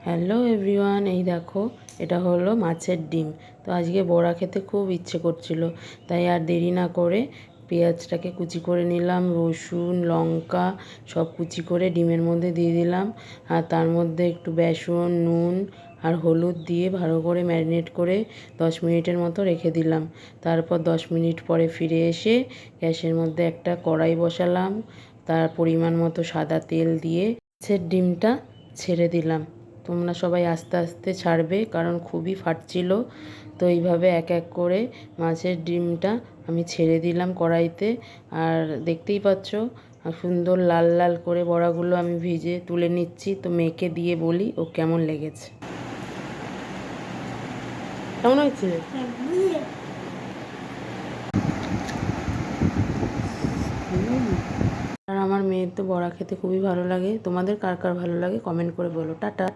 Hello everyone, এই দেখো এটা হলো মাছের ডিম। তো আজকে বড়া খেতে খুব ইচ্ছে করছিল, তাই আর দেরি না করে পেঁয়াজটাকে কুচি করে নিলাম, রসুন লঙ্কা সব কুচি করে ডিমের মধ্যে দিয়ে দিলাম। আর তার মধ্যে একটু বেসন, নুন আর হলুদ দিয়ে ভালো করে ম্যারিনেট করে 10 মিনিটের মতো রেখে দিলাম। তারপর 10 মিনিট পরে ফিরে এসে গ্যাসের মধ্যে একটা কড়াই বসালাম, তার পরিমাণ মতো সাদা তেল দিয়ে মাছের ডিমটা ছেড়ে দিলাম। তোমরা সবাই আস্তে আস্তে ছাড়বে, কারণ খুবই ফাটছিল। তো এইভাবে এক এক করে মাছের ডিমটা আমি ছেড়ে দিলাম কড়াইতে। আর দেখতেই পাচ্ছ সুন্দর লাল লাল করে বড়াগুলো আমি ভিজে তুলে নিচ্ছি। তো মেয়েকে দিয়ে বলি ও কেমন লেগেছে। কেমন হয়েছে? আর আমার মেয়ের তো বড়া খেতে খুবই ভালো লাগে। তোমাদের কার কার ভালো লাগে কমেন্ট করে বলো। টাটা।